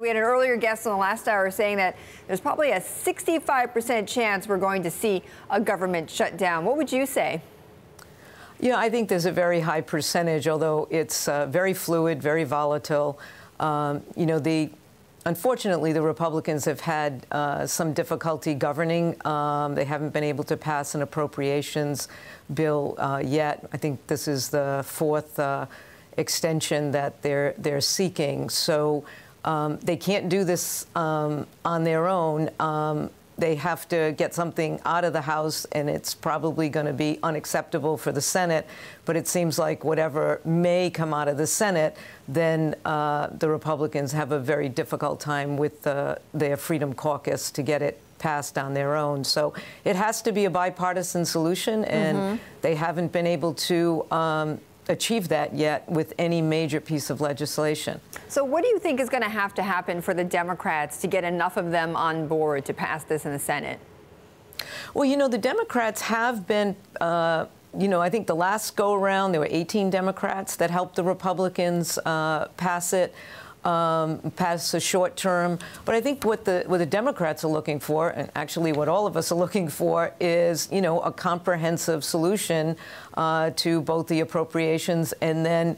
We had an earlier guest in the last hour saying that there's probably a 65% chance we're going to see a government shutdown. What would you say? Yeah, I think there's a very high percentage, although it's very fluid, very volatile. Unfortunately, the Republicans have had some difficulty governing. They haven't been able to pass an appropriations bill yet. I think this is the fourth extension that they're seeking. So they can't do this on their own. They have to get something out of the House, and it's probably going to be unacceptable for the Senate. But it seems like whatever may come out of the Senate, then the Republicans have a very difficult time with their Freedom Caucus to get it passed on their own. So it has to be a bipartisan solution, and they haven't been able to achieve that yet with any major piece of legislation. So what do you think is going to have to happen for the Democrats to get enough of them on board to pass this in the Senate? Well, the Democrats have been, I think the last go-around, there were 18 Democrats that helped the Republicans pass it. Pass a short term. But I think what the Democrats are looking for, and actually what all of us are looking for, is, a comprehensive solution to both the appropriations and then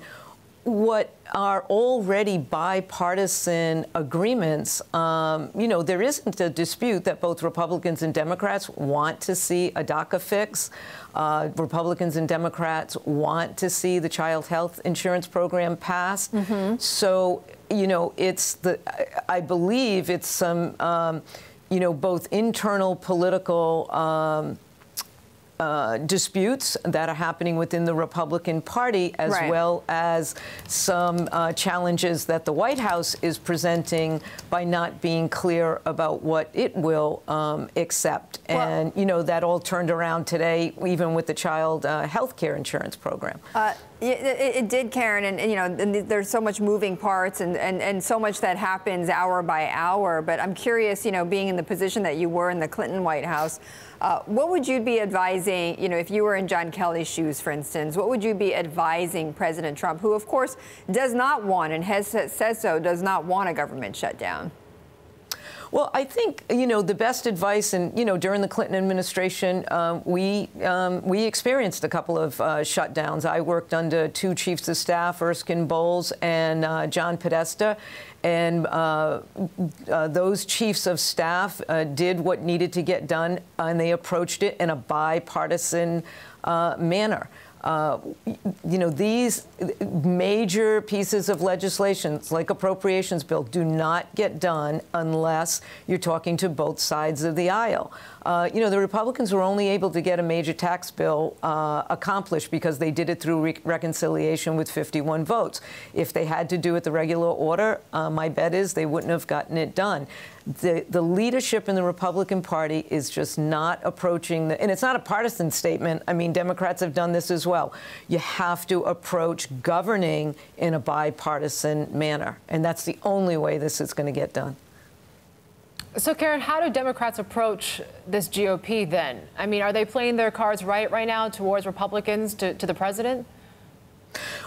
what are already bipartisan agreements. There isn't a dispute that both Republicans and Democrats want to see a DACA fix. Republicans and Democrats want to see the child health insurance program passed. So, I believe it's some, both internal political disputes that are happening within the Republican Party, as well as some challenges that the White House is presenting by not being clear about what it will accept. And, that all turned around today, even with the child health care insurance program. It did, Karen, and there's so much moving parts and so much that happens hour by hour. But I'm curious, being in the position that you were in the Clinton White House, what would you be advising, if you were in John Kelly's shoes, for instance, what would you be advising President Trump, who, of course, does not want and says so, does not want a government shutdown? Well, I think, the best advice, and, during the Clinton administration, we experienced a couple of shutdowns. I worked under two chiefs of staff, Erskine Bowles and John Podesta, and those chiefs of staff did what needed to get done, and they approached it in a bipartisan manner. These major pieces of legislation, like appropriations bill, do not get done unless you're talking to both sides of the aisle. The Republicans were only able to get a major tax bill accomplished because they did it through reconciliation with 51 votes. If they had to do it the regular order, my bet is they wouldn't have gotten it done. The leadership in the Republican Party is just not approaching and it's not a partisan statement. I mean, Democrats have done this as well. You have to approach governing in a bipartisan manner, and that's the only way this is going to get done. So, Karen, how do Democrats approach this GOP then? I mean, are they playing their cards right now towards Republicans, to the president?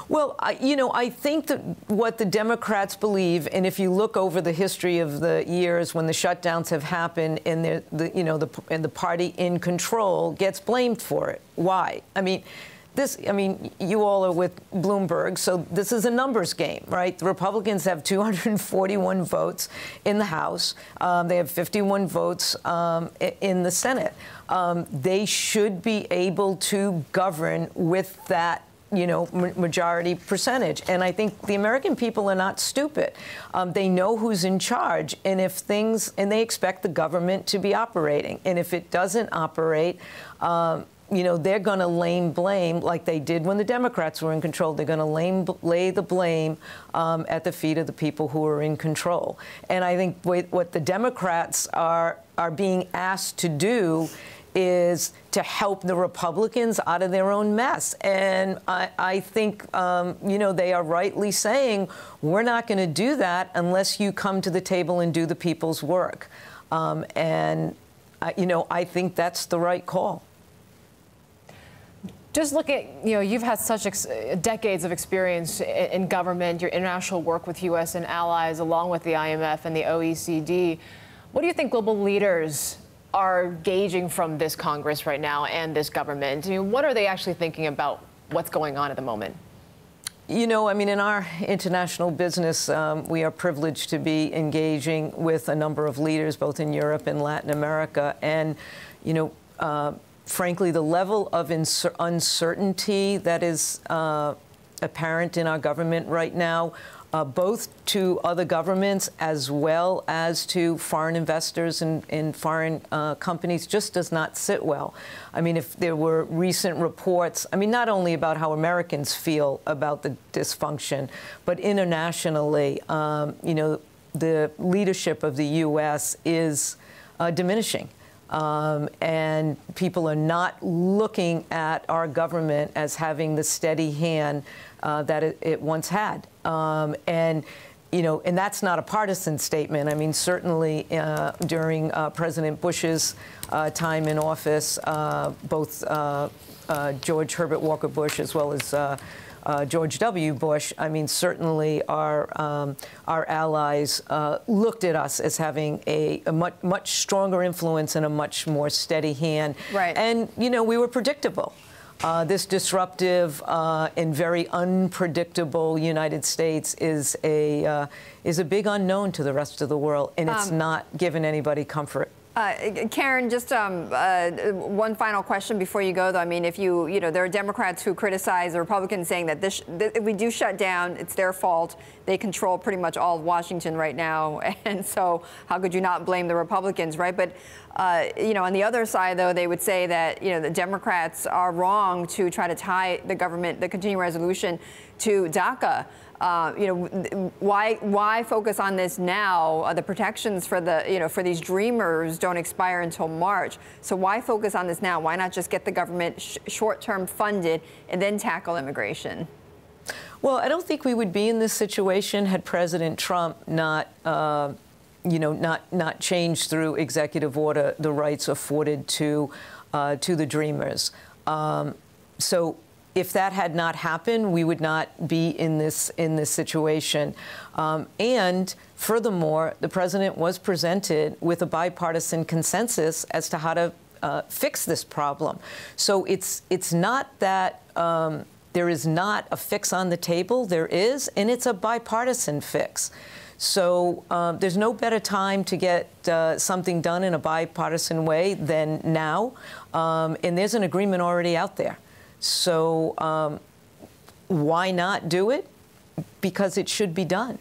Well, I think that what the Democrats believe, and if you look over the history of the years when the shutdowns have happened and the party in control gets blamed for it. Why? You all are with Bloomberg, so this is a numbers game, right? The Republicans have 241 votes in the House. They have 51 votes in the Senate. They should be able to govern with that majority percentage. And I think the American people are not stupid. They know who's in charge, and and they expect the government to be operating. And if it doesn't operate, they're going to blame like they did when the Democrats were in control. They're going to lay the blame at the feet of the people who are in control. And I think what the Democrats are being asked to do is to help the Republicans out of their own mess. And I think, they are rightly saying, we're not going to do that unless you come to the table and do the people's work. I think that's the right call. Just look at, you've had such decades of experience in government, your international work with U.S. and allies, along with the IMF and the OECD. What do you think global leaders are gauging from this Congress right now and this government? I mean, what are they actually thinking about what's going on at the moment? In our international business, we are privileged to be engaging with a number of leaders, both in Europe and Latin America. And, frankly, the level of uncertainty that is apparent in our government right now, both to other governments as well as to foreign investors and foreign companies, just does not sit well. I mean, if there were recent reports, not only about how Americans feel about the dysfunction, but internationally, the leadership of the U.S. is diminishing. And people are not looking at our government as having the steady hand that it once had. And that's not a partisan statement. I mean, certainly during President Bush's time in office, both George Herbert Walker Bush as well as George W. Bush, certainly our allies looked at us as having a much stronger influence and a much more steady hand. Right. And, we were predictable. This disruptive and very unpredictable United States is a big unknown to the rest of the world, and it's not given anybody comfort. Karen, just one final question before you go, though. I mean, if there are Democrats who criticize the Republicans, saying that if we do shut down, it's their fault. They control pretty much all of Washington right now, and so how could you not blame the Republicans, right? But on the other side, though, they would say that the Democrats are wrong to try to tie the government, the continuing resolution, to DACA. Why focus on this now? The protections for for these dreamers don't expire until March. So why focus on this now? Why not just get the government short-term funded and then tackle immigration? Well, I don't think we would be in this situation had President Trump not changed through executive order the rights afforded to the dreamers. So if that had not happened, we would not be in this situation. And furthermore, the president was presented with a bipartisan consensus as to how to fix this problem. So it's not that there is not a fix on the table. There is, and it's a bipartisan fix. So there's no better time to get something done in a bipartisan way than now. And there's an agreement already out there. So why not do it? Because it should be done.